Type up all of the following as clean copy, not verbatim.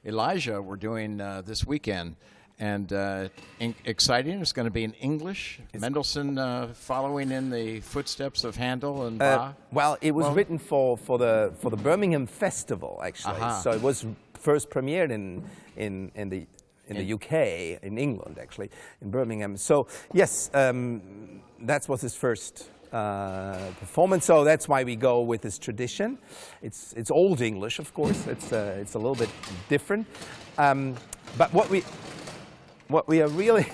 Elijah we're doing this weekend. And exciting. It's going to be in English. Mendelssohn following in the footsteps of Handel and Bach. Well, it was written for the Birmingham Festival, actually. So it was first premiered in the UK, in England, actually, in Birmingham. So yes, that was his first performance. So that's why we go with this tradition. It's Old English, of course. It's a little bit different. But what we are really...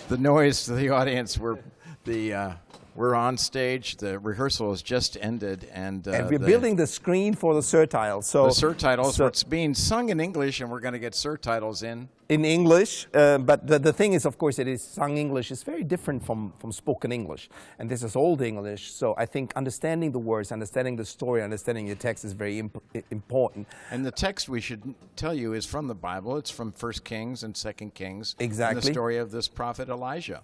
The noise to the audience, we're on stage, the rehearsal has just ended, and we're building the screen for the surtitles. So the surtitles, it's being sung in English, and we're going to get surtitles in English, but the thing is, of course, it is sung English. It's very different from spoken English, and this is Old English, so I think understanding the words, understanding the story, understanding the text is very important. And the text, we should tell you, is from the Bible. It's from 1 Kings and 2 Kings. Exactly. And the story of this prophet Elijah.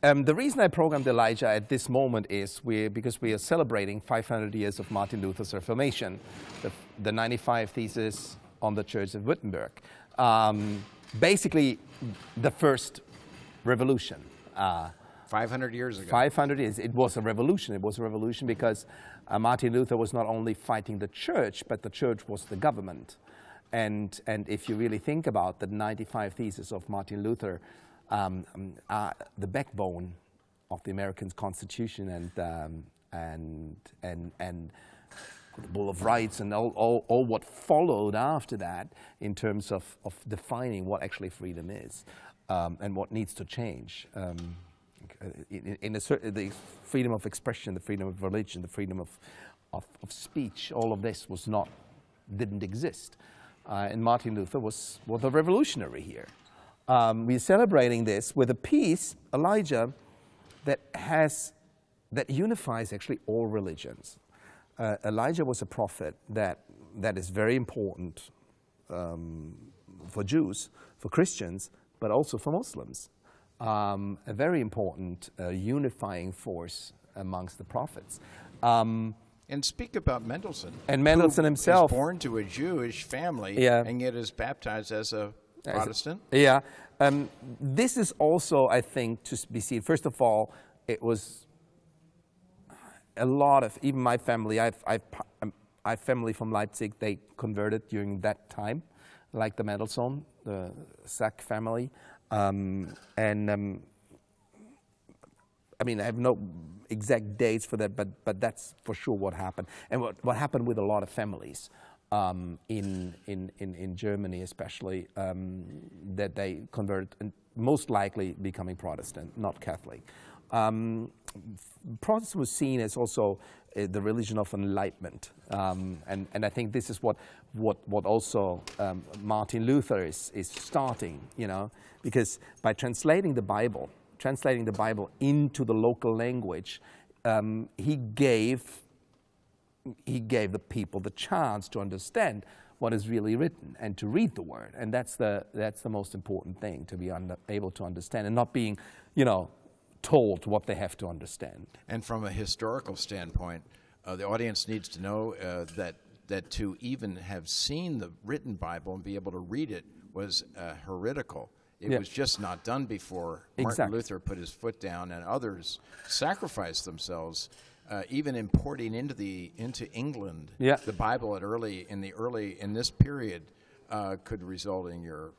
The reason I programmed Elijah at this moment is because we are celebrating 500 years of Martin Luther's Reformation, the 95 Theses on the Church of Wittenberg. Basically, the first revolution. 500 years ago. 500 years. It was a revolution. It was a revolution because Martin Luther was not only fighting the church, but the church was the government. And if you really think about the 95 Theses of Martin Luther, are the backbone of the American Constitution and the Bill of Rights and all what followed after that in terms of defining what actually freedom is and what needs to change. The freedom of expression, the freedom of religion, the freedom of speech, all of this didn't exist. And Martin Luther was a revolutionary here. We're celebrating this with a piece, Elijah, that unifies actually all religions. Elijah was a prophet that is very important for Jews, for Christians, but also for Muslims. A very important unifying force amongst the prophets. And speak about Mendelssohn. And Mendelssohn himself. Was born to a Jewish family, and yet is baptized as a Protestant. This is also, I think, to be seen. First of all, it was a lot of, even my family, I have family from Leipzig, they converted during that time, like the Mendelssohn, the Sack family. I mean, I have no exact dates for that, but that's for sure what happened. And what happened with a lot of families in Germany especially, that they converted, and most likely becoming Protestant, not Catholic. Protestant was seen as also the religion of enlightenment, and I think this is what also Martin Luther is starting, because by translating the Bible into the local language, he gave the people the chance to understand what is really written and to read the word, and that's the most important thing, to be able to understand and not being, told what they have to understand. And from a historical standpoint, the audience needs to know that to even have seen the written Bible and be able to read it was heretical. It was just not done before. Martin Luther put his foot down, and others sacrificed themselves. Even importing into England the Bible in this period could result in your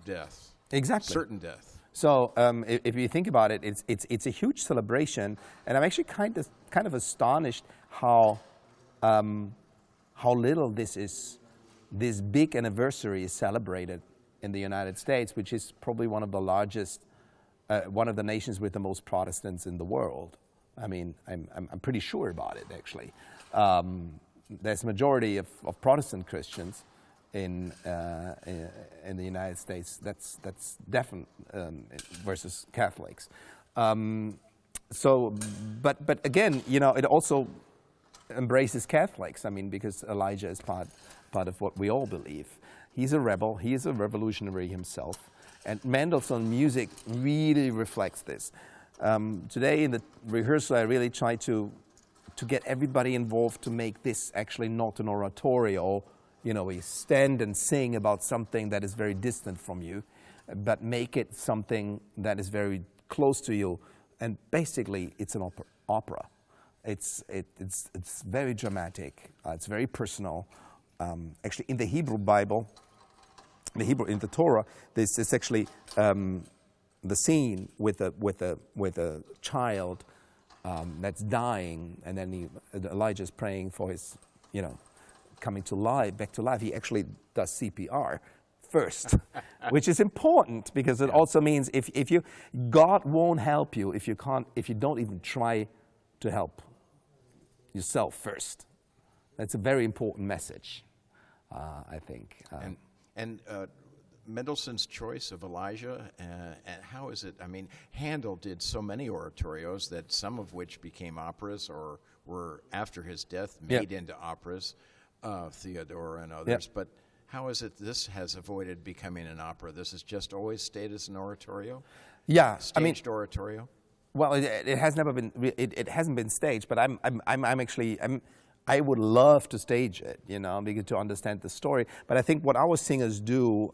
death. Exactly. Certain death. So if you think about it, it's a huge celebration, and I'm actually kind of astonished how little this big anniversary is celebrated in the United States, which is probably one of the largest, one of the nations with the most Protestants in the world. I mean, I'm pretty sure about it, actually. There's a majority of Protestant Christians in the United States. That's definite versus Catholics. But again, it also embraces Catholics. I mean, because Elijah is part of what we all believe. He's a rebel. He is a revolutionary himself, and Mendelssohn music really reflects this. Today in the rehearsal, I really tried to get everybody involved to make this actually not an oratorio, you know, we stand and sing about something that is very distant from you, but make it something that is very close to you. And basically, it's an opera. It's very dramatic. It's very personal. Actually, in the Hebrew Bible, in the Torah, this is actually the scene with a child that's dying, and then Elijah is praying for his, you know, coming to life, back to life. He actually does CPR first, which is important because it also means if you, God won't help you if you don't even try to help yourself first. That's a very important message, I think. And Mendelssohn's choice of Elijah, and how is it? I mean, Handel did so many oratorios that some of which became operas or were after his death made into operas, Theodore and others. But how is it this has avoided becoming an opera? This has just always stayed as an oratorio? Yeah, Staged oratorio? Well, it has never been. It hasn't been staged, but I would love to stage it, you know, because to understand the story. But I think what our singers do,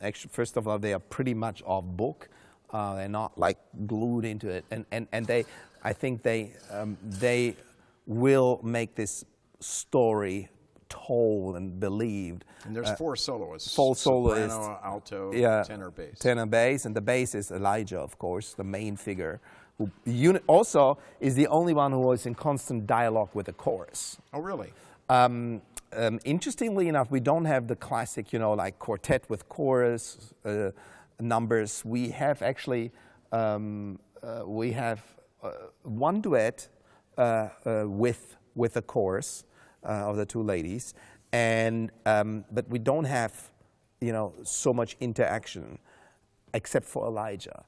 actually, first of all, they are pretty much off book. They're not like glued into it, and I think they will make this story told and believed. And there's four soloists. Soprano, alto, tenor, bass. Tenor, bass, and the bass is Elijah, of course, the main figure, who also is the only one who is in constant dialogue with the chorus. Oh, really? Interestingly enough, we don't have the classic, you know, like quartet with chorus numbers. We have actually one duet with the chorus of the two ladies, and but we don't have, you know, so much interaction, except for Elijah,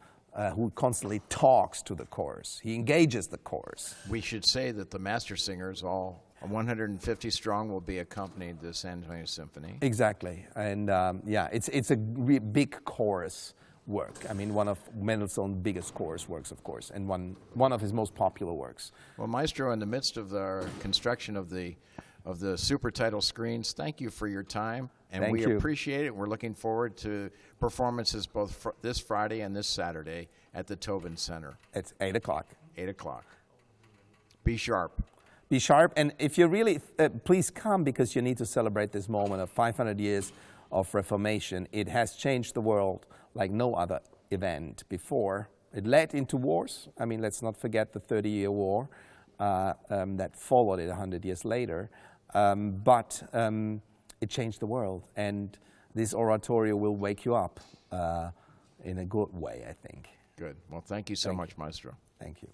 who constantly talks to the chorus. He engages the chorus. We should say that the Mastersingers, all 150 strong, will be accompanied this Antonio Symphony. Exactly, and it's a big chorus work. I mean, one of Mendelssohn's biggest chorus works, of course, and one of his most popular works. Well, Maestro, in the midst of the construction of the super title screens, thank you for your time, and we appreciate it. We're looking forward to performances both this Friday and this Saturday at the Tobin Center. It's 8 o'clock. 8 o'clock. Be sharp. Be sharp, and if you really, please come, because you need to celebrate this moment of 500 years of Reformation. It has changed the world like no other event before. It led into wars. I mean, let's not forget the 30-year war that followed it 100 years later. But it changed the world, and this oratorio will wake you up in a good way, I think. Good. Well, thank you so much, Maestro. Thank you.